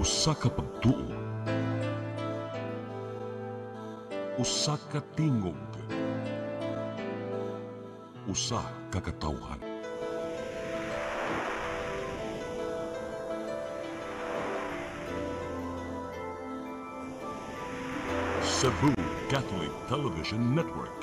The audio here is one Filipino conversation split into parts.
Usa ka pagtuo, usa ka tingog, usa ka katawhan. Cebu Catholic Television Network.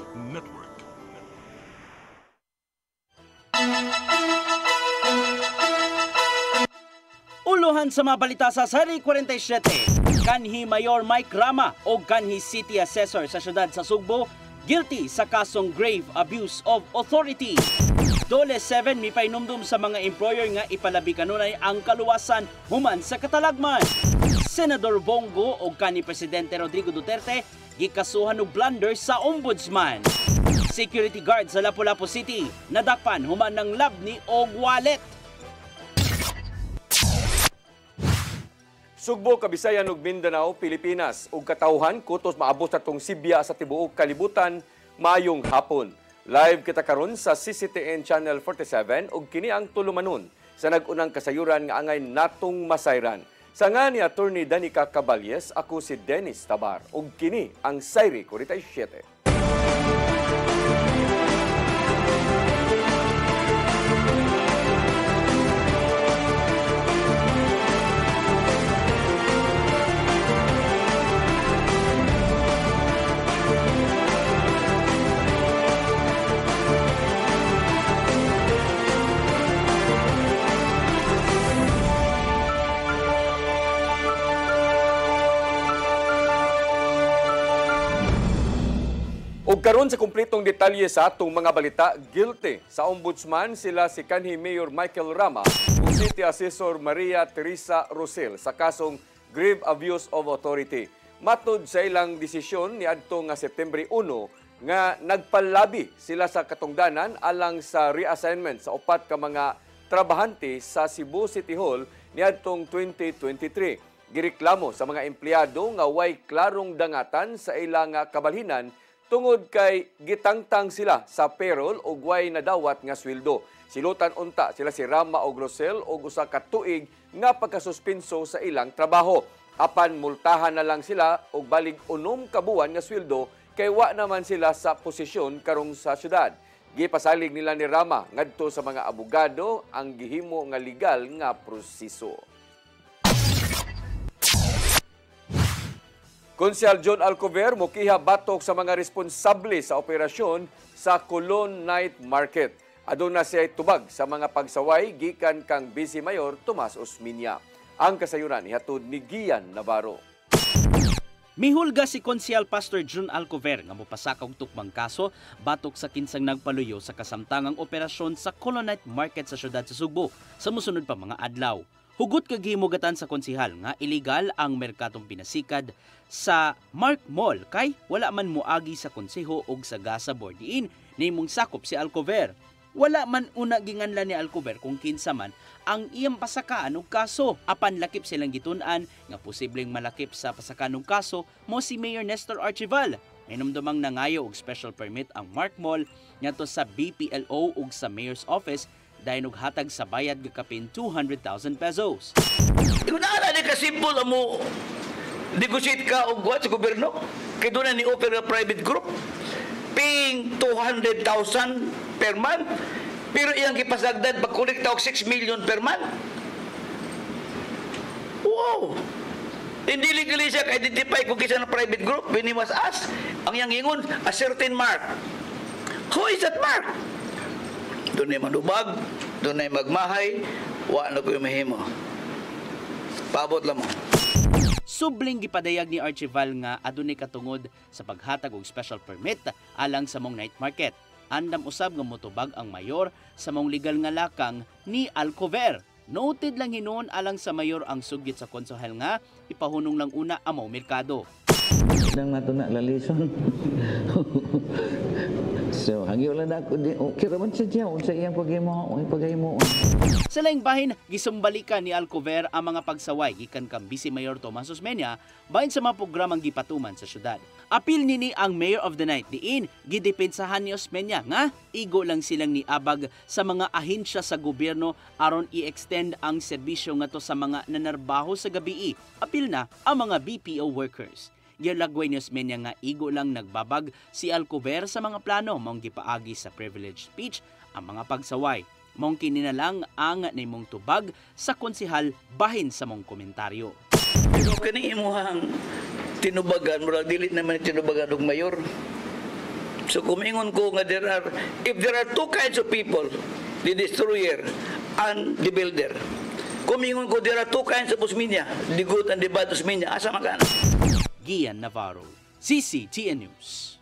Uluhan sa mga balita sa Sari 47, kanhi Mayor Mike Rama o kanhi City Assessor sa siyudad sa Sugbo guilty sa kasong grave abuse of authority. Dole 7 mi painumdum sa mga employer nga ipalabi kanunay ang kaluwasan human sa katalagman. Senador Bongo o kanhi Presidente Rodrigo Duterte gikasuhan og blunder sa ombudsman. Security guard sa Lapu-Lapu City nadakpan human ng labni og wallet. Sugbo, Kabisayan ug Mindanao, Pilipinas ug katawhan kutos maabot sa tong Sibya sa tibuok kalibutan maayong hapon. Live kita karon sa CCTN Channel 47 ug kini ang tulumanon sa nag-unang kasayuran nga angay natong masayran. Sa nga ni Attorney Danica Caballes, ako si Dennis Tabar ug kini ang Sayri 47. Ug karon sa kumpletong detalye sa atong mga balita, guilty sa ombudsman sila si kanhi Mayor Michael Rama ug City Assessor Maria Teresa Rosel sa kasong grave abuse of authority. Matud sa ilang desisyon niadto nga September 1 nga nagpalabi sila sa katungdanan alang sa reassignment sa upat ka mga trabahante sa Cebu City Hall niadtong 2023. Gireklamo sa mga empleyado nga way klarong dangatan sa ilang kabalhinan tungod kay gitangtang sila sa payroll o way nadawat nga sweldo. Silutan unta sila si Rama o Rosel o usa ka tuig nga pagkasuspenso sa ilang trabaho. Apan multahan na lang sila og balig 6 ka buwan nga sweldo kay wa naman sila sa posisyon karong sa syudad. Gipasalig nila ni Rama ngadto sa mga abogado ang gihimo nga legal nga proseso. Konsehal John Alcover mokiha batok sa mga responsable sa operasyon sa Colon Night Market. Aduna siya tubag sa mga pagsaway gikan kang Vice Mayor Tomas Osmeña. Ang kasayuran ihatod ni Gian Navarro. Mihulga si Konsehal Pastor John Alcover nga mopasaka og tukmang kaso batok sa kinsang nagpaluyo sa kasamtangang operasyon sa Colon Night Market sa siyudad sa Sugbo sa mosunod pa mga adlaw. Hugot kag gihimugatan sa konsehal nga illegal ang merkadong pinasikad sa Mark Mall kay wala man moagi sa konseho og sa gasa board diin nimong sakop si Alcover. Wala man una ginganlan ni Alcover kung kinsa man ang iyang pasakaan og kaso. Apan lakip silang gitun-an nga posibleng malakip sa pasakaan og kaso mo si Mayor Nestor Archival. Hinumdumang nangayo og special permit ang Mark Mall ngadto sa BPLO ug sa Mayor's Office dahil hatag sa bayad gakapin 200,000 pesos. Ikaw na ka simple mo negotiate ka og sa gobyerno. Kaya doon na ni-offer na private group. Paying 200,000 per month. Pero iyang kipasagdan, pag-collect og 6 million per month. Wow! Hindi legally siya ka-identify kung kisa ng private group. When he was asked, ang iyang ingon, a certain mark. Who is that mark? Doon ay manubag, doon ay magmahay, wa na ko yung mahimo. Paabot lang mo. Subling gipadayag ni Archival nga adunay katungod sa paghatag og special permit alang sa mong night market. Andam usab nga motubag ang mayor sa mong legal nga lakang ni Alcover. Noted lang hinuon alang sa mayor ang sugyot sa konsehal nga ipahunong lang una ang mao merkado. Nang matuna lalison. So, hangyo lang ako di okay ra man siya unsa iyang pagahimo. Sa laing bahin, gisumbalikan ni Alcover ang mga pagsaway gikan kang Vice Mayor Tomas Osmeña bahin sa mga programang gipatuman sa syudad. Apil nini ang Mayor of the Night diin gidepensahan ni Osmeña nga igo lang silang niabag sa mga ahensya sa gobyerno aron i-extend ang serbisyo ngadto sa mga nanarbaho sa gabii. Apil na ang mga BPO workers. Gilagway ni Osmeña nga igo lang nagbabag si Alcover sa mga plano mong gipaagi sa privilege speech ang mga pagsaway. Mong kini na lang ang naimong tubag sa konsehal bahin sa mong komentaryo. Pero kani imuhang tinubagan, murag dili naman tinubagan og mayor. So kumingon ko nga if there are two kinds of people, the destroyer and the builder. Kumingon ko there are two kinds of Osmeña, the good and the bad Osmeña. Asa man ka? Gian Navarro, CCTN News.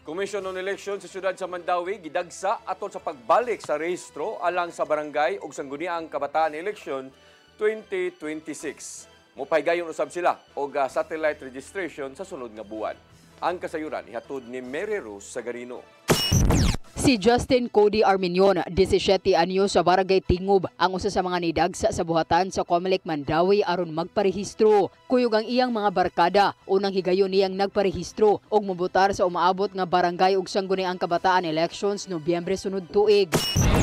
Commission on Election sa siyudad sa Mandawi gidagsa aton sa pagbalik sa rehistro alang sa barangay ug sangguniang kabataan election 2026. Mopaygayon usab sila og satellite registration sa sunod nga buwan. Ang kasayuran ihatod ni Mary Rose Sagarino. Si Justin Cody Arminion, 17 anyo sa Barangay Tingob, ang usa sa mga nidagsa sa buhatan sa Comelec Mandawi aron magparehistro. Kuyog ang iyang mga barkada, unang higayon niyang nagparehistro og mobotar sa umaabot nga barangay ug sangguniang kabataan elections Nobyembre sunod tuig.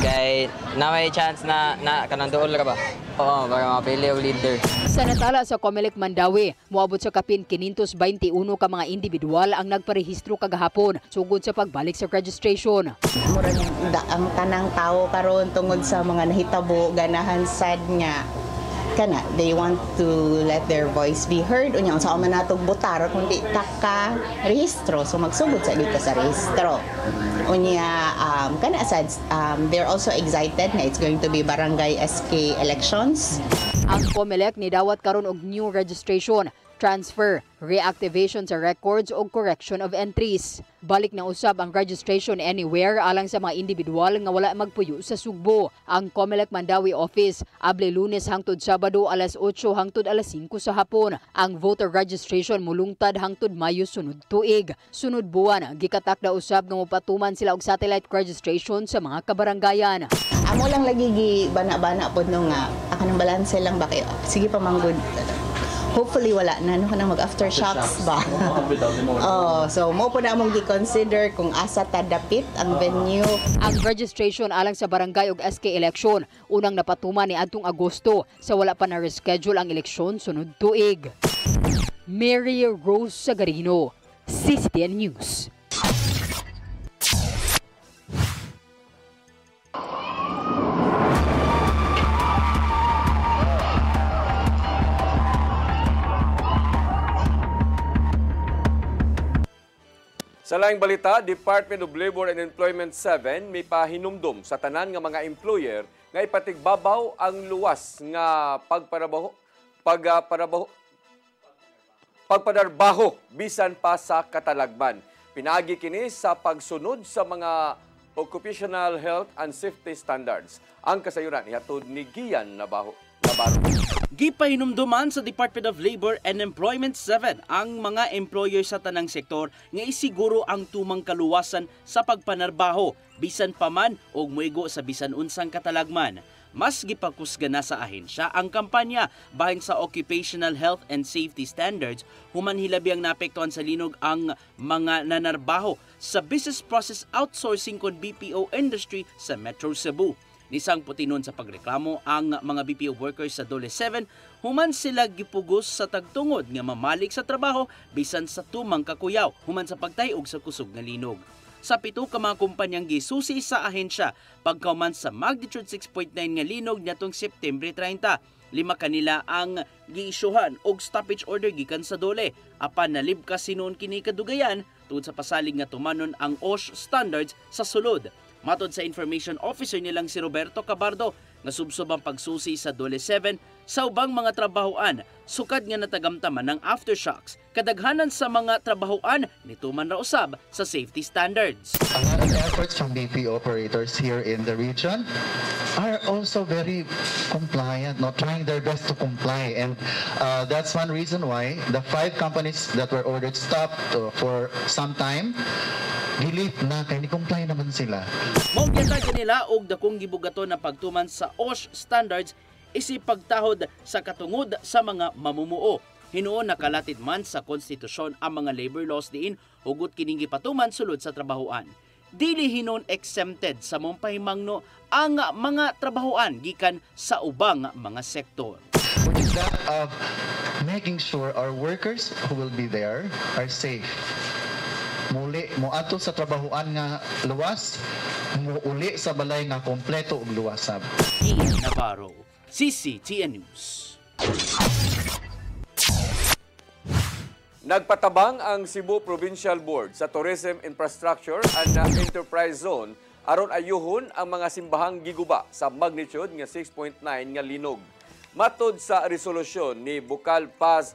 Kay na may chance na kanang duol ka ba? Oo, para mapili og leader. Sa natala sa Comelec Mandawi, moabot sa kapin 521 ka mga individual ang nagparehistro kagahapon sugod sa pagbalik sa registration. Murag ang tanang tao karon tungod sa mga nahitabo ganahan sad nga kana they want to let their voice be heard unya sa man natog botar kundi taka rehistro so magsugod sa dito sa rehistro unya kana sad they're also excited na it's going to be barangay SK elections. Ang Comelec nidawat karon og new registration, transfer, reactivation sa records o correction of entries. Balik na usab ang registration anywhere alang sa mga individual nga wala magpuyo sa Sugbo. Ang Comelec Mandawi Office able Lunes hangtod Sabado alas 8 hangtod alas 5 sa hapon. Ang voter registration mulungtad hangtod Mayo sunod tuig. Sunod buwan gikatakda usab nga mopatuman sila og satellite registration sa mga kabarangayan. Amo lang lagi gi bana-bana pod no nga akanang balanse lang ba kayo. Sige pa manggod. Hopefully wala na ano ka na mag-aftershocks ba? So mo po na among gi-consider kung asa tadapit ang venue. Ang registration alang sa barangay ug SK election unang napatuman ni adtong Agosto sa wala pa na reschedule ang eleksyon sunod tuig. Mary Rose Sagarino, CCTN News. Sa laing balita, Department of Labor and Employment 7 may pahinumdum sa tanan nga mga employer nga ipatigbabaw ang luwas nga pagpadarbaho bisan pa sa katalagman. Pinagi kini sa pagsunod sa mga occupational health and safety standards. Ang kasayuran ihatod ni Gian Navarro. Gipahinumduman sa Department of Labor and Employment 7 ang mga employer sa tanang sektor nga isiguro ang tumang kaluwasan sa pagpanarbaho bisan pa man og muigo sa bisan unsang katalagman. Mas gipakusga na sa ahensya ang kampanya bahin sa occupational health and safety standards human hilabi ang naapektuhan sa linog ang mga nanarbaho sa business process outsourcing kon BPO industry sa Metro Cebu. Nisang putinon sa pagreklamo ang mga BPO workers sa Dole 7 human sila gipugos sa tagtungod nga mamalik sa trabaho bisan sa tumang kakuyaw human sa pagtayog sa kusog nga linog. Sa 7 ka mga kumpanyang gisusi sa ahensya pagkauman sa magnitude 6.9 nga linog niadtong September 30. 5 kanila ang giisyuhan og stoppage order gikan sa Dole apan nalibkas sinuon kini kadugayan tungod sa pasalig nga tumanon ang OSH standards sa sulod. Matod sa information officer nilang si Roberto Cabardo, nga subsob ang pagsusi sa Dole 7 sa ubang mga trabahoan, sukad nga natagamtaman ng aftershocks. Kadaghanan sa mga trabahoan nituman ra usab sa safety standards. A lot of efforts from BP operators here in the region are also very compliant, not trying their best to comply, and that's one reason why the 5 companies that were ordered stopped for some time. Believe na kay ni-comply naman sila. Maugyatan nila og dakong gibugaton na pagtuman sa OSH standards isip pagtahod sa katungod sa mga mamumuo. Hinuon nakalatid man sa konstitusyon ang mga labor laws diin hugot kining gipatuman sulod sa trabahoan. Dili hinon exempted sa mong pahimangno ang mga trabahoan gikan sa ubang mga sektor. Which is that of making sure our workers who will be there are safe. Muli mo ato sa trabahoan nga luwas, mo uli sa balay nga kompleto ug luwasab. Ian Navarro, CCTN News. Nagpatabang ang Cebu Provincial Board sa Tourism Infrastructure and Enterprise Zone aron ayuhon ang mga simbahang giguba sa magnitude nga 6.9 nga linog. Matod sa resolusyon ni Bukal Paz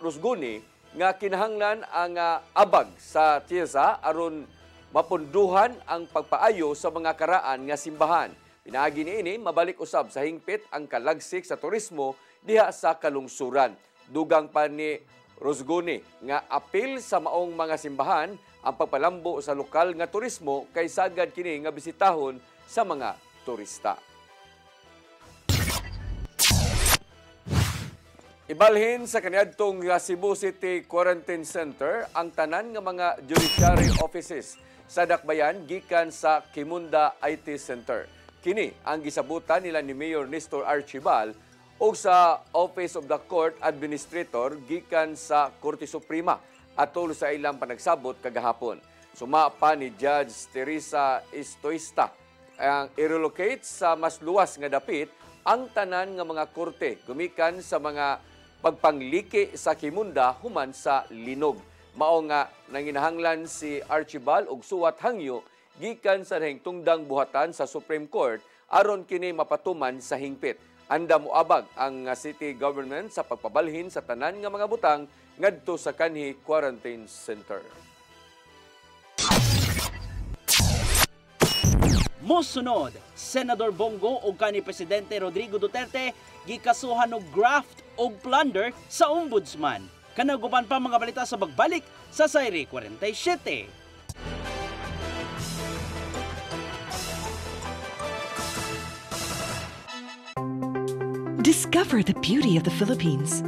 Rusguni nga kinahanglan ang abag sa TIESA aron mapunduhan ang pagpaayo sa mga karaan nga simbahan. Pinaagi niini mabalik usab sa hingpit ang kalagsik sa turismo diha sa kalungsuran. Dugang pa ni Rusguni nga apil sa maong mga simbahan ang pagpalambo sa lokal nga turismo kay sagad kini nga bisitahon sa mga turista. Ibalhin sa kaniadtong Cebu City Quarantine Center ang tanan nga mga judiciary offices sa dakbayan gikan sa Kimunda IT Center. Kini ang gisabutan nila ni Mayor Nestor Archibal o sa Office of the Court Administrator gikan sa Korte Suprema atol sa ilang panagsabot kagahapon. Suma pa ni Judge Teresa Estoista ang i-relocate sa mas luwas nga dapit ang tanan nga mga korte gumikan sa mga pagpangliki sa Kimunda human sa linog. Mao nga nanginahanglan si Archibal og suwat hangyo gikan sa nahingtungdang buhatan sa Supreme Court aron kini mapatuman sa hingpit. Anda moabag ang city government sa pagpabalhin sa tanan nga mga butang ngadto sa kanhi quarantine center. Mosunod, Senador Bongo o kanhi Presidente Rodrigo Duterte gikasuhan og graft o plunder sa ombudsman. Kanaguban pa mga balita sa pagbalik sa Sayre 47. Discover the beauty of the Philippines.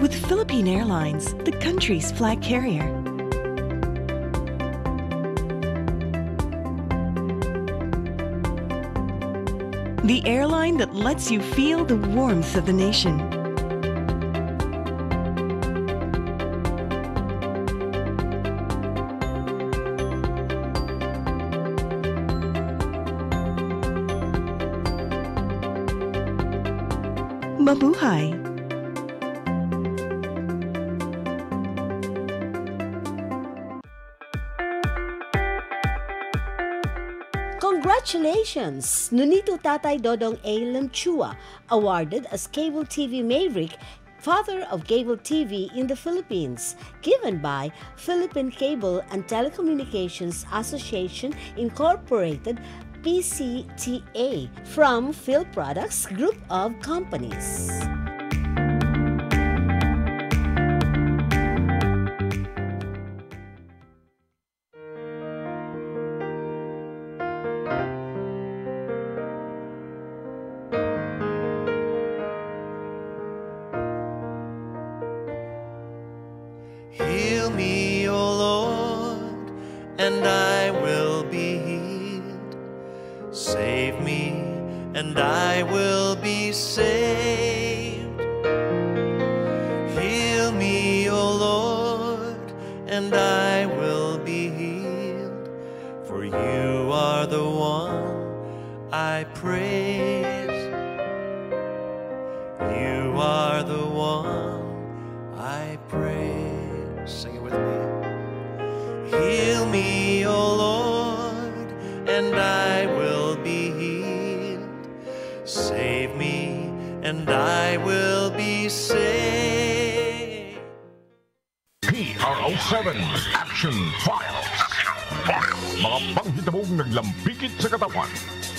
With Philippine Airlines, the country's flag carrier. The airline that lets you feel the warmth of the nation. Mabuhay! Congratulations! Nunito Tatay Dodong A. Lemchua, awarded as Cable TV Maverick, Father of Cable TV in the Philippines, given by Philippine Cable and Telecommunications Association Incorporated, PCTA, from Phil Products Group of Companies. Heal me, O Lord, and I will be healed. Save me, and I will be saved. Heal me, O Lord, and I will be healed. For you are the one I praise. You are the one I praise. Sing it with me. Heal me, O Lord, and I will be healed. Save me, and I will be saved. PRO7 Action Files. Mga panghitabong naglambikit sa katawan.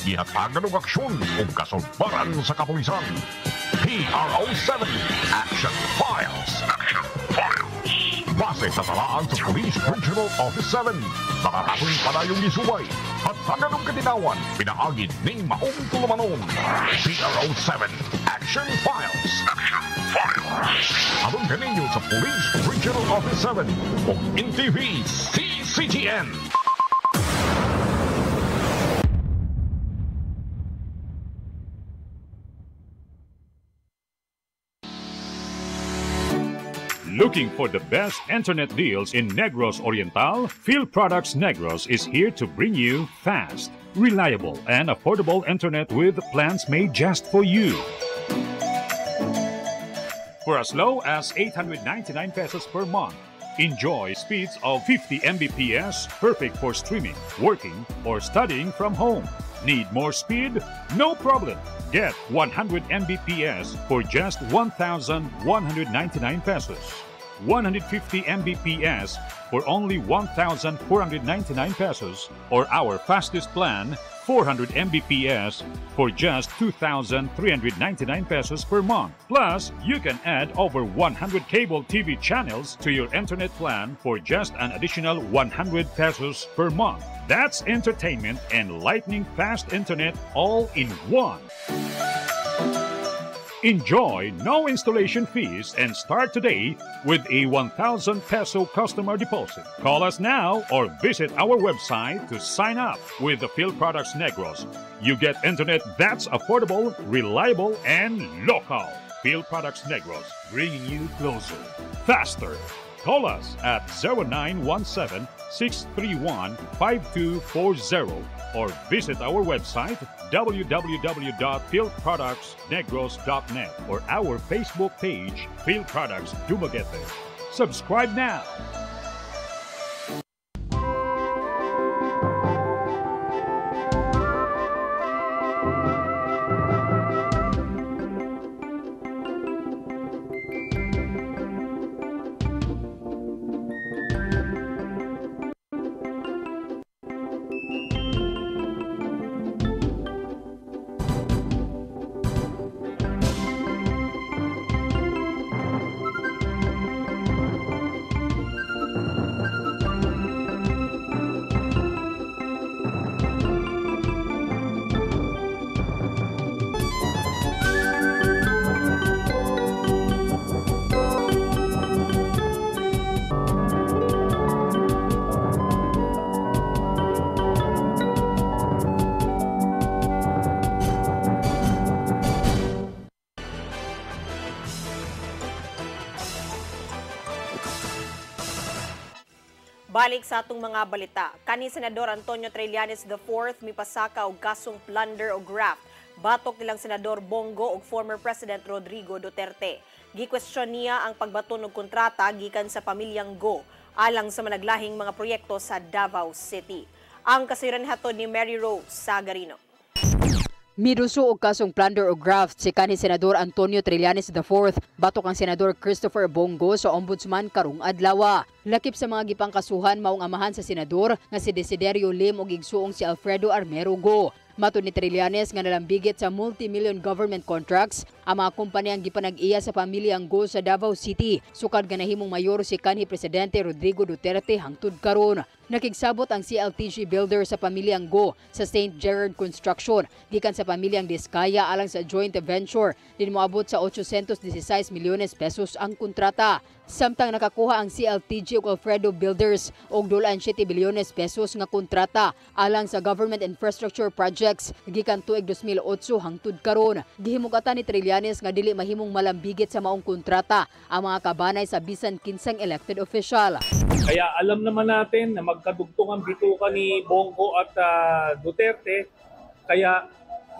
Gihatagan ng aksyon o kasulbaran sa kapulisan. PRO7 Action Files. Base sa talaan sa Police Regional Office 7. Nakatapong padayong gisubay. Hatagan ng katinawan. Pinaagid ng maong tulumanon. PRO7 Action Files. Abang kaninyo sa Police Regional Office 7 o NTV CCTN. Looking for the best internet deals in Negros Oriental? Field Products Negros is here to bring you fast, reliable, and affordable internet with plans made just for you. For as low as 899 pesos per month, enjoy speeds of 50 Mbps, perfect for streaming, working, or studying from home. Need more speed? No problem. Get 100 Mbps for just 1,199 pesos. 150 Mbps for only 1,499 pesos, or our fastest plan, 400 Mbps for just 2,399 pesos per month. Plus, you can add over 100 cable TV channels to your internet plan for just an additional 100 pesos per month. That's entertainment and lightning fast internet all in one. Enjoy no installation fees and start today with a 1,000 peso customer deposit. Call us now or visit our website to sign up with the Field Products Negros. You get internet that's affordable, reliable, and local. Field Products Negros, bringing you closer, faster. Call us at 0917-631-5240 or visit our website www.fieldproductsnegros.net or our Facebook page, Field Products Dumaguete. Subscribe now. Balik sa atong mga balita, kani Senador Antonio Trillanes IV mipasaka og kasong plunder o graft. Batok nilang Senador Bongo ug former President Rodrigo Duterte. Gikwestiyon niya ang pagbaton og kontrata gikan sa pamilyang Go alang sa managlahing mga proyekto sa Davao City. Ang kasiran hatod ni Mary Rose Sagarino. Miruso og kasong plunder o graft si kanhi Senador Antonio Trillanes IV batok ang Senador Christopher Bongo sa Ombudsman karong adlaw. Lakip sa mga gipangkasuhan maong amahan sa senador nga si Desiderio Lim ug igsuong si Alfredo Armero Go. Matud ni Trillanes nga nalambigit sa multi-million government contracts ang mga kumpanyang gipanag-iya sa pamilyang Go sa Davao City. Sukad nga nahimong mayor si kanhi Presidente Rodrigo Duterte hangtod karon. Nakigsabot ang CLTG builder sa pamilyang Go sa St. Gerard Construction gikan sa pamilyang Diskaya alang sa joint venture. Din moabot sa 816 milyones pesos ang kontrata. Samtang nakakuha ang CLTG ug Alfredo Builders og 7 bilyones pesos nga kontrata alang sa government infrastructure projects gikan tuig 2008 hangtod karon. Gihimugatan ni Trillanes nga dili mahimong malambigit sa maong kontrata ang mga kabanay sa bisan kinsang elected official. Kaya alam naman natin na magkadugtong ang bituka ni Bongo at Duterte, kaya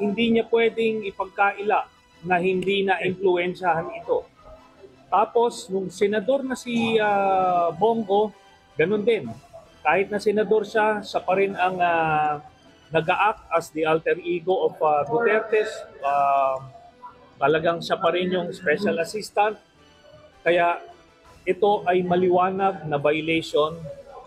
hindi niya pwedeng ipagkaila na hindi na impluwensyahan ito. Tapos, nung senador na si Bongo, ganun din. Kahit na senador siya, siya pa rin ang nag-a-act as the alter ego of Duterte. Talagang siya pa rin yung special assistant. Kaya ito ay maliwanag na violation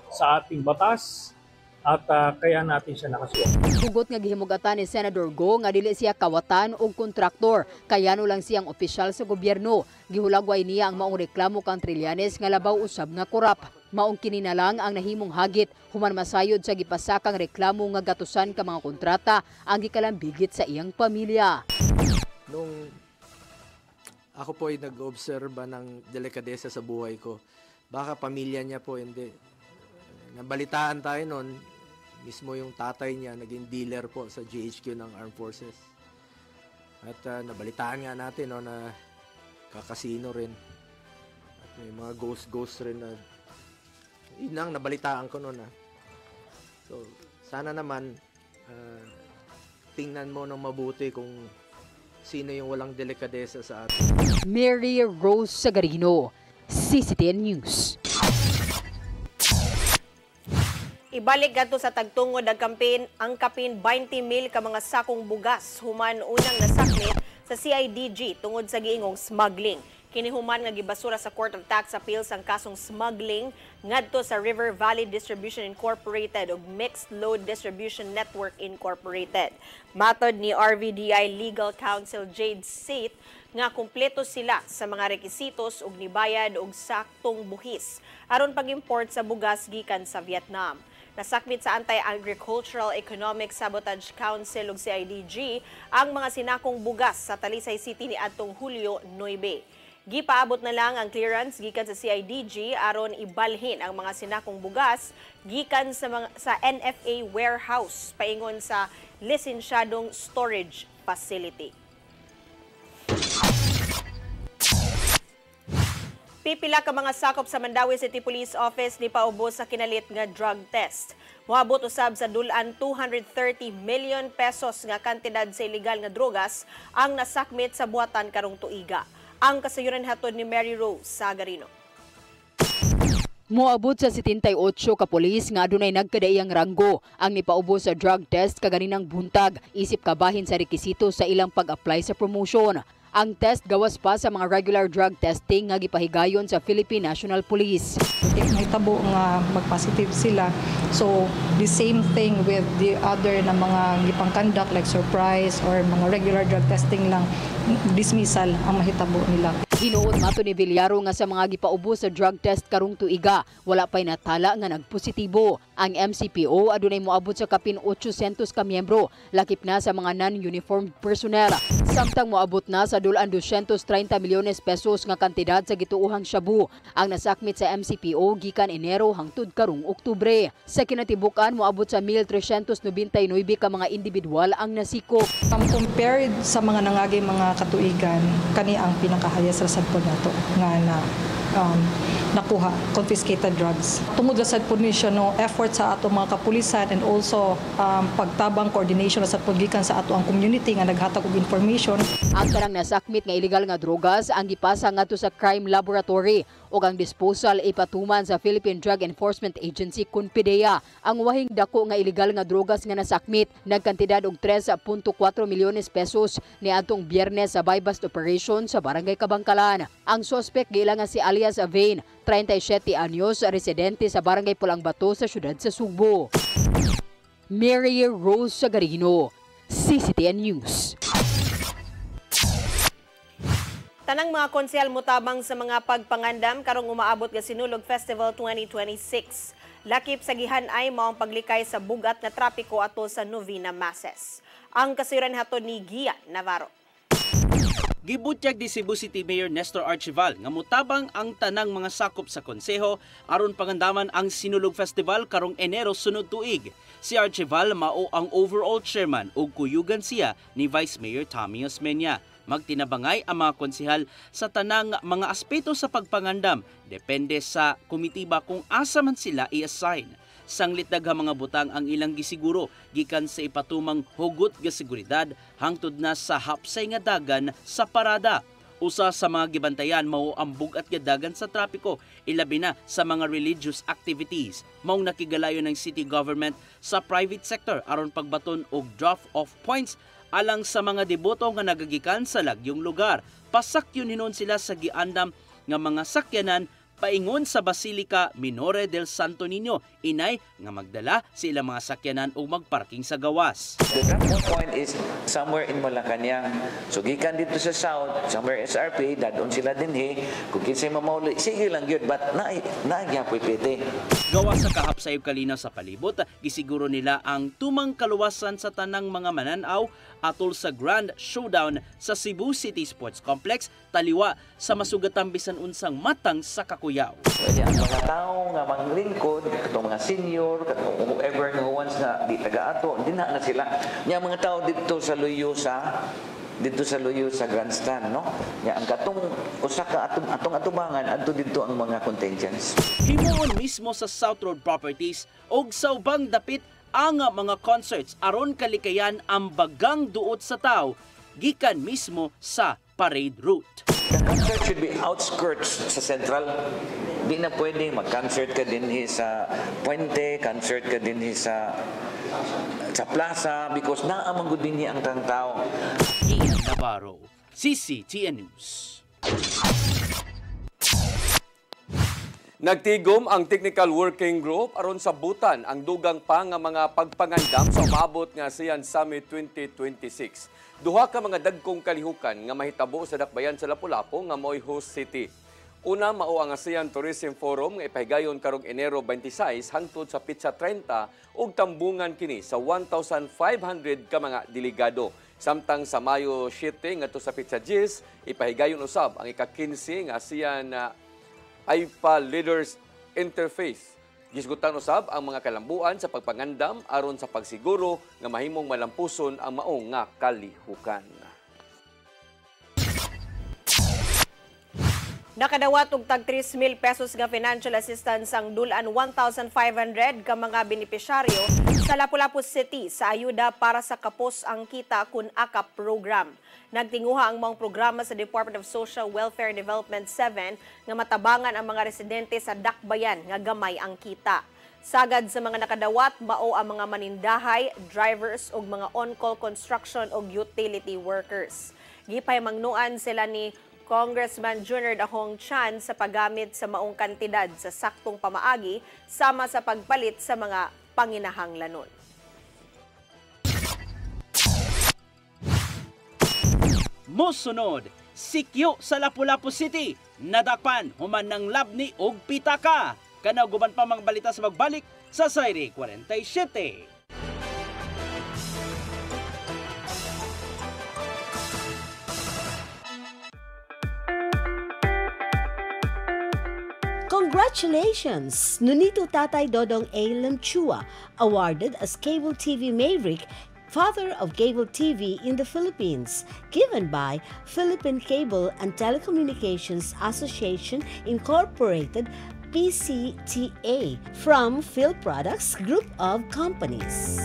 sa ating batas at kaya natin siya nakasuwak. Hugot nga gihimugatan ni Senador Go nga dili siya kawatan o kontraktor, kayano lang siyang opisyal sa gobyerno. Gihulagway niya ang maong reklamo kang Trillanes nga labaw usab nga korap. Maong kini na lang ang nahimong hagit human masayod sa gipasakang reklamo nga gatusan ka mga kontrata ang gikalambigit sa iyang pamilya. Nung ako po ay nag-obserba ng delikadesa sa buhay ko, baka pamilya niya po hindi. Nabalitaan tayo noon, mismo yung tatay niya naging dealer po sa GHQ ng Armed Forces. At nabalitaan nga natin no, na kakasino rin. At may mga ghost rin na yun ang nabalitaan ko noon. So, sana naman tingnan mo ng mabuti kung sino yung walang delikadesa sa atin. Mary Rose Sagarino, CCTN News. Ibalik gadto sa tagtungod ang kapin 20 mil ka mga sakong bugas human unang nasakmit sa CIDG tungod sa giingong smuggling. Kini human nga gibasura sa Court of Tax Appeals ang kasong smuggling ngadto sa River Valley Distribution Incorporated ug Mixed Load Distribution Network Incorporated. Matod ni RVDI Legal Counsel Jade Sate nga kumpleto sila sa mga rekisitos ug nibayad og saktong buhis aron pag-import sa bugas gikan sa Vietnam. Nasakmit sa Anti-Agricultural Economic Sabotage Council ug CIDG ang mga sinakong bugas sa Talisay City ni adtong Hulyo 9. Gipaabot na lang ang clearance gikan sa CIDG aron ibalhin ang mga sinakong bugas gikan sa NFA warehouse paingon sa lisensyadong storage facility. Pipila ka mga sakop sa Mandawi City Police Office ni paubos sa kinalit nga drug test. Moabot usab sa dulan 230 million pesos nga kantidad sa illegal nga drogas ang nasakmit sa buhatan karong tuiga. Ang kasayuran hatod ni Mary Rose Sagarino. Moabot sa 78 ka pulis nga adunay nagkadaiyang ranggo ang nipaubos sa drug test kaganinang buntag isip kabahin sa rekisito sa ilang pag-apply sa promotion. Ang test gawas pa sa mga regular drug testing nga gipahigayon sa Philippine National Police. May tabo nga mag-positive sila. So, the same thing with the other na mga gipang-conduct like surprise or mga regular drug testing lang, dismissal ang mahitabo nila. Hinuot mato ni Villaro nga sa mga gipaubos sa drug test karong tuiga, wala pay natala nga nagpositibo. Ang MCPO adunay moabot sa kapin 800 ka miyembro, lakip na sa mga non-uniformed personnel. Samtang moabot na sa dulan 230 milyones pesos nga kantidad sa gituuhang shabu ang nasakmit sa MCPO gikan Enero hangtod karong Oktubre. Sa kinatibukan moabot sa 1,399 ka mga individual ang nasikop. Compared sa mga nangagay mga katuigan, kani ang pinakahayas rasad po nato nga na nakuha confiscated drugs. Tungod sa po ni siya no effort sa ato mga kapulisan and also pagtabang coordination sa paggikan sa ato ang community nga naghatag og information. Ang kanang nasakmit nga illegal nga drogas ang gipasa ngadto sa crime laboratory ug ang disposal ipatuman sa Philippine Drug Enforcement Agency CONFIDEA. Ang wahing dako nga illegal nga drogas nga nasakmit nagkantidad og 3.4 milyones pesos niadtong Biyernes sa buy-bust operation sa Barangay Kabangkalan. Ang suspect gila nga si alias Avain, 37 anyos, residente sa Barangay Pulang Bato sa siyudad sa Sugbo. Mary Rose Sagarino, CCTN News. Tanang mga konsehal mutabang sa mga pagpangandam karong umaabot nga Sinulog Festival 2026. Lakip sa gihan-ay maong paglikay sa bugat na trapiko ato sa Novena Masses. Ang kasayuran hatod ni Gia Navarro. Gibutyag di Cebu City Mayor Nestor Archival nga mutabang ang tanang mga sakop sa konseho aron pangandaman ang Sinulog Festival karong Enero sunod tuig. Si Archival mao ang overall chairman ug kuyugan siya ni Vice Mayor Tommy Osmeña. Magtinabangay ang mga konsehal sa tanang mga aspeto sa pagpangandam depende sa komitiba kung asa man sila i-assign. Sanglit daghang mga butang ang ilang gisiguro gikan sa ipatumang hugot nga seguridad hangtod na sa hapsay nga dagan sa parada. Usa sa mga gibantayan mao ang bugat nga dagan sa trapiko, ilabi na sa mga religious activities. Maong nakigalayo ng city government sa private sector aron pagbaton og drop-off points alang sa mga deboto nga nagagikan sa lagyong lugar. Pasakyon hinon sila sa giandam nga mga sakyanan paingon sa Basilica Minore del Santo Niño, inay nga magdala sa ilang mga sakyanan o magparking sa gawas. The drop-off point is somewhere in Malacanang. So gikan dito sa south, somewhere SRP, dadon sila dinhi. Kung kinsay mamauli, sige lang yun, but nagyapoy pwede. Gawas sa kahapsayop kalinaw sa palibot, gisiguro nila ang tumang kaluwasan sa tanang mga mananaw atol sa Grand Showdown sa Cebu City Sports Complex, taliwa sa masugatang bisan unsang matang sa Kakuyaw. Pwede ang mga tao nga manglingkod, katong mga senior, katong whoever nga once nga di taga-ato, hindi na sila. Nga mga tao dito sa Luyo sa grandstand, no? Ya ang katong usa ka atong atubangan adto dito ang mga contingents. Himuon mismo sa South Road Properties og sa ubang dapit ang mga concerts aron kalikayan ang bagang duot sa tao gikan mismo sa parade route. The concert should be outskirts sa central. Di na pwede mag-concert ka dinhi sa Puente, concert ka dinhi sa plaza because naamang gud dinhi ang tao. Ian Navarro, CCTN News. Nagtigom ang Technical Working Group aron sa butan ang dugang pa nga mga pagpangandam sa umabot nga ASEAN Summit 2026. Duha ka mga dagkong kalihukan nga mahitabo sa dakbayan sa Lapu-Lapu nga mo'y host city. Una mao ang ASEAN Tourism Forum nga ipahigayon karong Enero 26 hangtod sa Pitsa 30 ug tambungan kini sa 1,500 ka mga delegado. Samtang sa Mayo 7 ngadto sa Pitsa 10 ipahigayon usab ang ika-15 nga ASEAN AIPA Leaders Interface. Gisgutan usab ang mga kalambuan sa pagpangandam aron sa pagsiguro nga mahimong malampuson ang maong nga kalihukan. Nakadawat og tag 3,000 pesos nga financial assistance ang dulan 1,500 ka mga benepisyaryo sa Lapu-Lapu City sa ayuda para sa kapos ang kita kun AKAP program. Nagtinguha ang mga programa sa Department of Social Welfare and Development 7 nga matabangan ang mga residente sa dakbayan nga gamay ang kita. Sagad sa mga nakadawat, mao ang mga manindahay, drivers ug mga on-call construction ug utility workers. Gipay mangnuan sila ni Congressman Junior Dahong Chan sa paggamit sa maong kantidad sa saktong pamaagi sama sa pagpalit sa mga panginahanglanon. Mosunod, sikyo sa Lapu-Lapu City, nadakpan human ng labni og pitaka. Kanaw guban pa mga balita sa magbalik sa Sairi 47. Congratulations! Nunito Tatay Dodong A. Limchua, awarded as Cable TV Maverick, Father of Cable TV in the Philippines, given by Philippine Cable and Telecommunications Association Incorporated, PCTA, from Phil Products Group of Companies.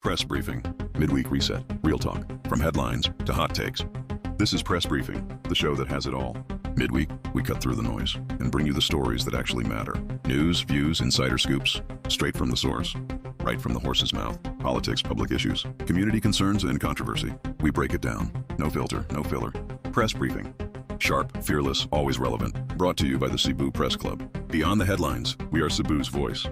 Press Briefing, midweek reset, real talk, from headlines to hot takes. This is Press Briefing, the show that has it all. Midweek, we cut through the noise and bring you the stories that actually matter. News, views, insider scoops, straight from the source, right from the horse's mouth. Politics, public issues, community concerns, and controversy. We break it down. No filter, no filler. Press Briefing. Sharp, fearless, always relevant. Brought to you by the Cebu Press Club. Beyond the headlines, we are Cebu's voice.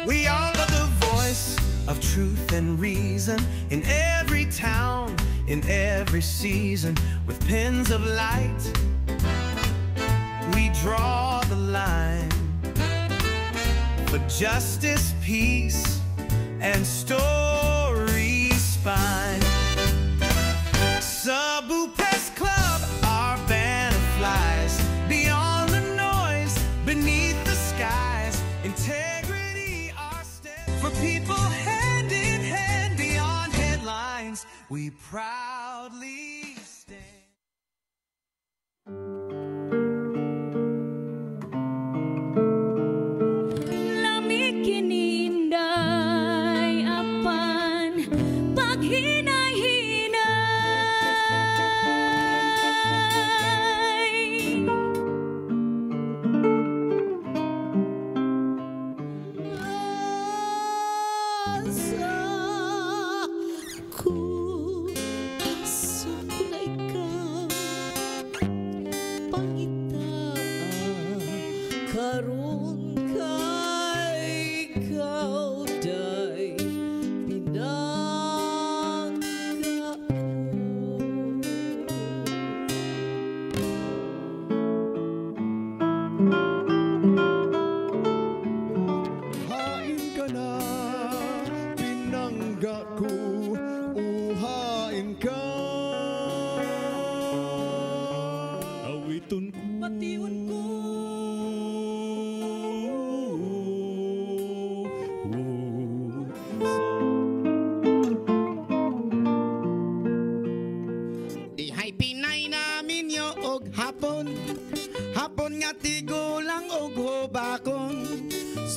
We are the voice of truth and reason in every town, in every season, with pens of light. We draw the line for justice, peace, and story spine. Cebu Press Club, our banner flies beyond the noise, beneath the skies. Integrity, our step for people hand in hand beyond headlines. We proudly stand.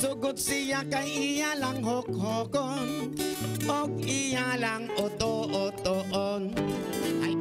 Sugot siya kay iya lang hokhokon, og iya lang oto-otoon. Ay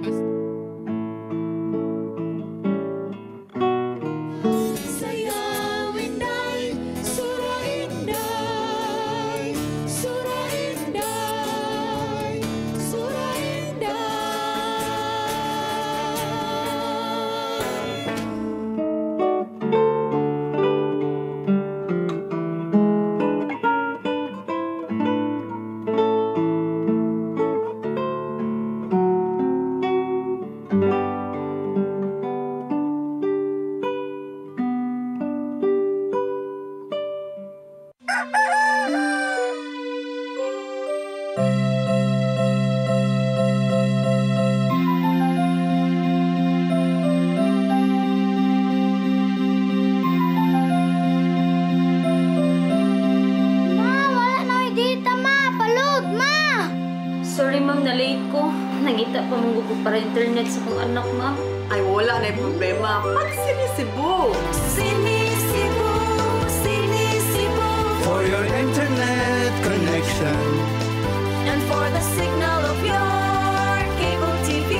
Nangita pa mong gusto para internet sa kong anak, ma. Ay, wala na yung problema. Pag Sinisibu! Sinisibu, Sinisibu, for your internet connection And for the signal of your cable TV.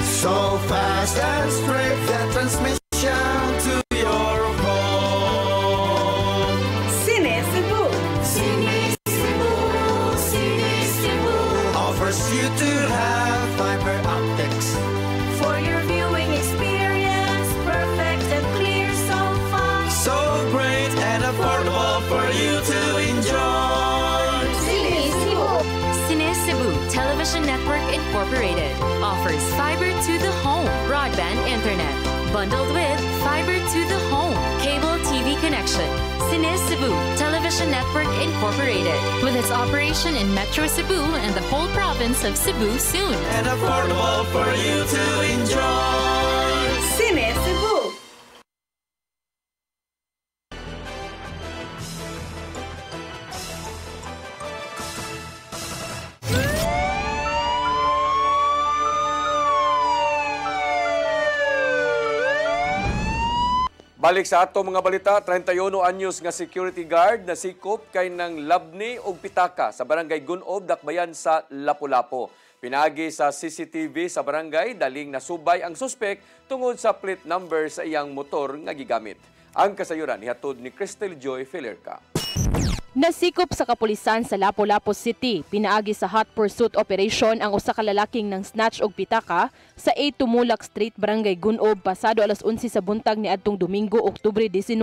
so fast and straight, the transmission to your home. Sinisibu! Sinisibu, Sinisibu offers you to have fiber optics For your viewing experience, perfect and clear so fast. so great and affordable for you to enjoy. Cine Cebu Television Network Incorporated offers fiber to the home broadband internet bundled with fiber to the home cable TV connection. Cine Cebu Television Network Incorporated with its operation in Metro Cebu and the whole province of Cebu soon. And affordable for you to enjoy. Sinisibu! Balik sa ato mga balita, 31 anyos nga security guard na sikop kay ng labni og pitaka sa barangay Gunob, Dakbayan sa Lapu-Lapu. Pinagi sa CCTV sa barangay, daling nasubay ang suspek tungod sa plate number sa iyang motor nga gigamit. Ang kasayuran ihatod ni Cristel Joy Filerca. Nasikop sa kapulisan sa Lapu-Lapu City, pinaagi sa hot pursuit operation ang usa ka lalaking ng snatch og pitaka sa 8 Tumulak Street, Barangay Gunob, pasado alas 11 sa buntag niadtong Domingo, Oktubre 19.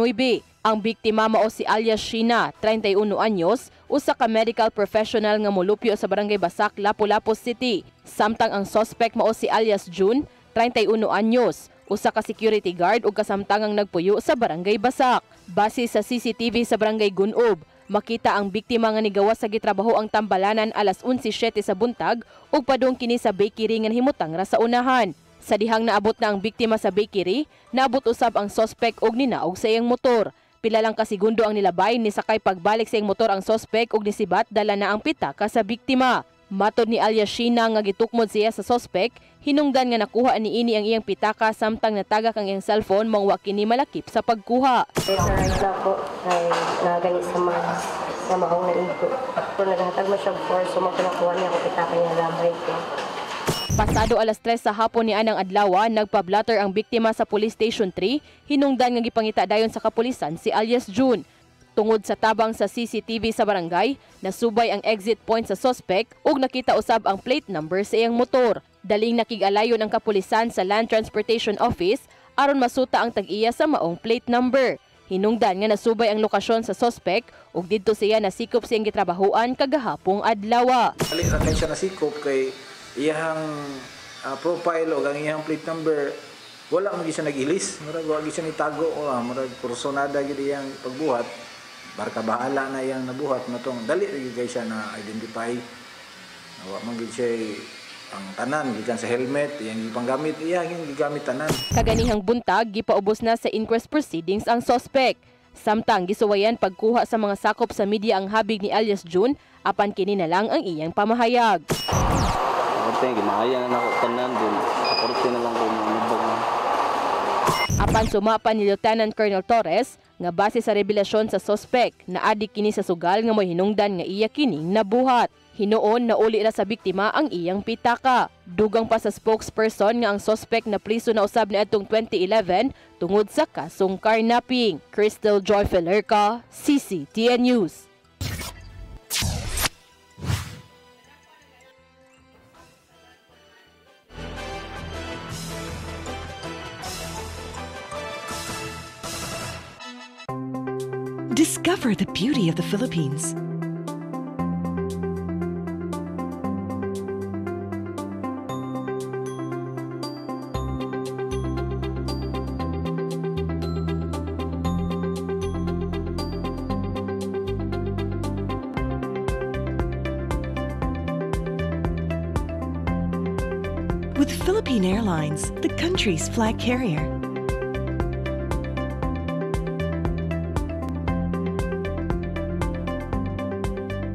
Ang biktima mao si alias Sheena, 31 anyos, usa ka medical professional nga molupyo sa Barangay Basak, Lapu-Lapu City. Samtang ang suspect mao si alias June, 31 anyos, usa ka security guard ug kasamtangang nagpuyo sa Barangay Basak. Base sa CCTV sa Barangay Gunob, makita ang biktima nga nigawas sa gitrabaho ang tambalanan alas 11:07 sa buntag ug padung kini sa bakery nga himutang ra sa unahan. Sa dihang naabot na ang biktima sa bakery, naabot usab ang suspect og ninaog sa iyang motor. Pila lang ka segundo ang nilabay ni sakay pagbalik sa iyang motor ang suspect ug nisibat dala na ang pitaka sa biktima. Matod ni alias Sheena nga gitukmod siya sa suspect, hinungdan nga nakuha niini ang iyang pitaka samtang natagak ang iyang cellphone mong wa kini malakip sa pagkuha. Sa right na po ay nagani sa mga na mahong na ito. Kung naghatag mo siya force, so magpanakuha niya kung pitaka niya gamay ko. Pasado alas 3 sa hapon ni anang adlaw, nagpa-blatter ang biktima sa Police Station 3, hinungdan nga gipangita dayon sa kapulisan si alias June. Tungod sa tabang sa CCTV sa barangay, nasubay ang exit point sa suspect ug nakita usab ang plate number sa iyang motor. Daling nakig-alayon ang kapulisan sa Land Transportation Office aron masuta ang tag-iya sa maong plate number. Hinungdan nga nasubay ang lokasyon sa suspect ug didto siya nasikop sa iyang gitrabahoan kagahapong adlaw. Dali ra kay siya nasikop kay iyang profile o ang iyang plate number wala man siya nagilis, murag wa siya nitago o murag personada gid iyang pagbuhat. Barka bahala na iyang nabuhat matong dali ra gid siya na identify. Wa man gid siya ang tanan gikan sa helmet iyang gipanggamit iyang gigamit tanan. Kaganihang buntag gipaubos na sa inquest proceedings ang suspect. Samtang gisuwayan pagkuha sa mga sakop sa media ang habig ni alias June, apan kini na lang ang iyang pamahayag. Ate, ginahaya na ako tanan dun. Kaporte na lang ko mga. Apan sumapa ni Lieutenant Colonel Torres, nga base sa revelasyon sa suspect na adi kini sa sugal nga mo'y hinungdan nga iya kining nabuhat. Hinoon na uli ra sa biktima ang iyang pitaka. Dugang pa sa spokesperson nga ang suspect na priso na usab niadtong 2011 tungod sa kasong carnapping. Crystal Joy Felerca, CCTN News. Discover the beauty of the Philippines. With Philippine Airlines, the country's flag carrier.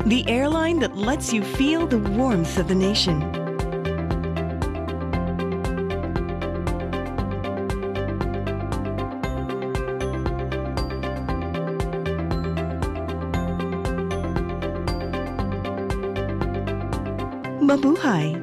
The airline that lets you feel the warmth of the nation. Mabuhay!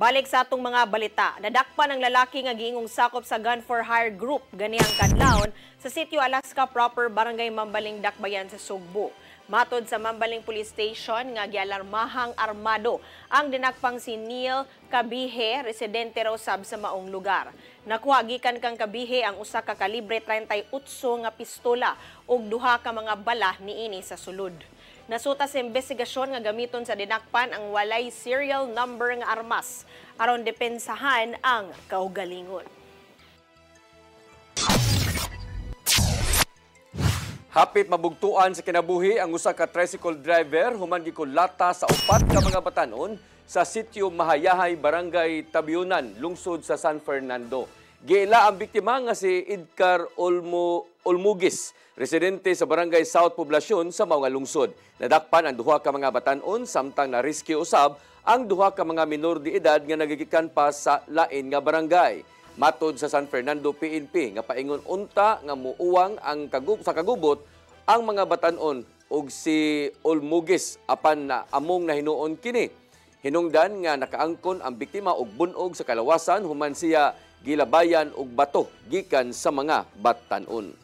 Balik sa atong mga balita, nadakpan ang lalaki nga giingong sakop sa Gun for Hire group ganihang kadlawon sa Sitio Alaska proper, Barangay Mambaling, Dakbayan sa Sugbo. Matod sa Mambaling Police Station nga gialarmahang armado ang dinakpang si Neil Kabihe, residente raw sab sa maong lugar. Nakuha gikan kang Kabihe ang usa ka kalibre 38 nga pistola ug duha ka mga bala niini sa sulod. Nasuta sa investigasyon nga gamiton sa dinakpan ang walay serial number nga armas aron depensahan ang kaugalingon. Hapit mabugtuan sa kinabuhi ang usa ka tricycle driver human gikulata sa upat ka mga batanon sa Sitio Mahayahay, Barangay Tabiunan, lungsod sa San Fernando. Giila ang biktima nga si Edgar Olmugis, residente sa Barangay South Poblacion sa mga lungsod. Nadakpan ang duha ka mga batanon samtang na-rescue usab ang duha ka mga minor de edad nga nagigikan pa sa lain nga barangay. Matod sa San Fernando PNP nga paingon unta nga muuwang ang sa kagubot ang mga batanon ug si Olmugis apan na among nahinuon kini. Hinungdan nga nakaangkon ang biktima og bunog sa kalawasan human siya gilabayan og bato gikan sa mga batanon.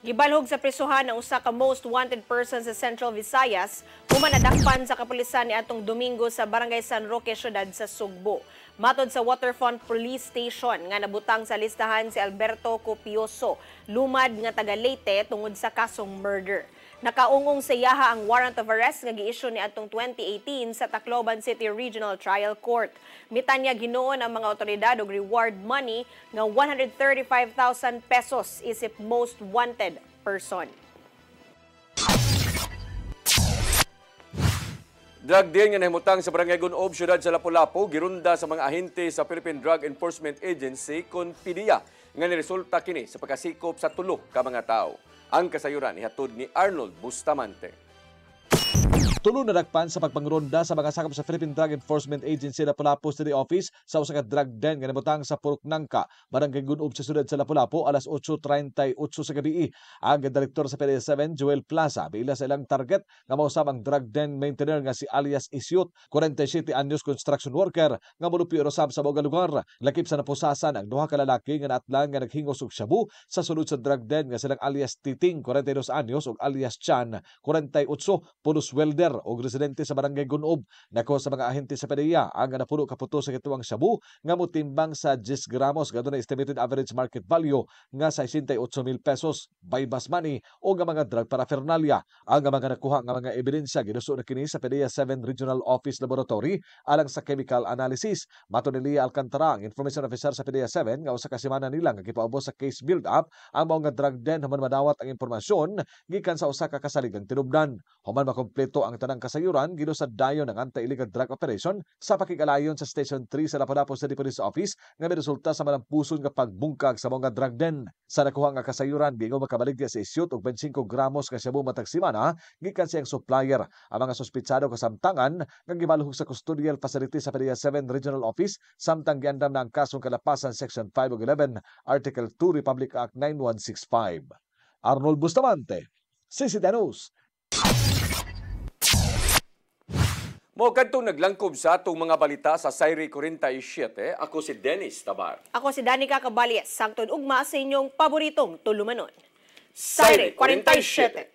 Gibalhog sa prisuhan ang usa ka most wanted person sa Central Visayas human nadakpan sa kapulisan niadtong Domingo sa Barangay San Roque, siyudad sa Sugbo. Matod sa Waterfront Police Station nga nabutang sa listahan si Alberto Copioso, lumad nga taga Leyte tungod sa kasong murder. Nakaungong sa iyaha ang warrant of arrest nga gi-issue niadtong 2018 sa Tacloban City Regional Trial Court. Mitanya ginoon ang mga otoridad og reward money nga 135,000 pesos isip most wanted person. Drug deal nga nahimutang sa Barangay Gunob, siyudad sa Lapu-Lapu, girunda sa mga ahente sa Philippine Drug Enforcement Agency kon PDEA nga niresulta kini sa pagkasikop sa tulo ka mga tao. Ang kasayuran ihatod ni Arnold Bustamante. Tulo na dakpan sa pagpangronda sa mga sakop sa Philippine Drug Enforcement Agency Lapu-Lapu City Office sa usa ka drug den nga nabutang sa Purok Nangka, Barangay Gunob sa siyudad sa Lapu-Lapu alas 8:38 sa gabi. Ang direktor sa PDEA 7, Joel Plaza, biila sa ilang target nga mausab ang drug den maintainer nga si alias Isyut, 47 anyos construction worker nga molupyo rosab sa mga lugar. Lakip sa napusasan ang duha ka lalaki nga naatlang nga naghingos og shabu sa sulod sa drug den nga silang alias Titing, 42 anyos ug alias Chan, 48, pulos welder og residente sa Barangay Gunob. Nako sa mga ahente sa PDEA ang napuno kaputo sa kituwang shabu nga motimbang sa 10 gramos gadto na estimated average market value nga 68,000 pesos, buy-bus money o nga mga drug paraphernalia. Ang mga nakuha nga mga ebidensya ginuso na kini sa PDEA 7 Regional Office Laboratory alang sa chemical analysis. Mato ni Lia Alcantara, ang information officer sa PDEA 7, nga usa ka semana nila nga gipaubos sa case build-up ang mga drug den human madawat ang impormasyon gikan sa usa ka kasaligang tinubdan. Human makompleto ang tanang kasayuran gilusad dayon ng anti-illegal drug operation sa pakigalayon sa Station 3 sa Lapu-Lapu City Police Office nga may resulta sa malampuson nga pagbungkag sa mga drug den. Sa nakuha nga kasayuran, gingo makabaligya sa isyut og 25 gramos ka shabu matag semana gikan siyang supplier. Ang mga suspitsado kasamtangan nga gimaluhog sa custodial facility sa PDEA 7 Regional Office samtang giandam na ang kasong kalapasan Section 5 ug 11 Article 2 Republic Act 9165. Arnold Bustamante, CCTV News. Mo kadtong naglangkob sa atong mga balita sa Sayri 47. Ako si Dennis Tabar. Ako si Danica Caballes. Sangtod ugma sa inyong paboritong tulumanon. Sayri Sayri 47.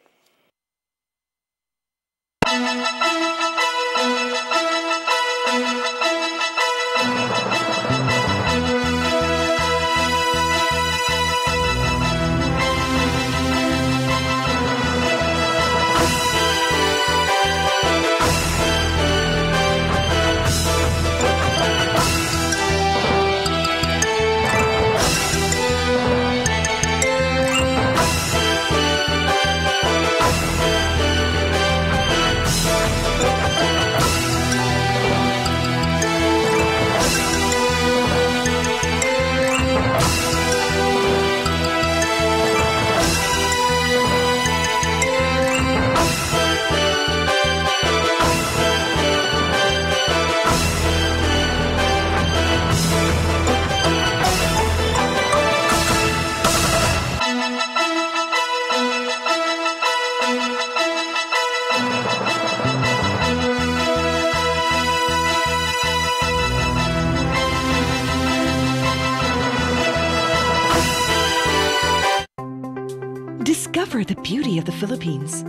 Discover the beauty of the Philippines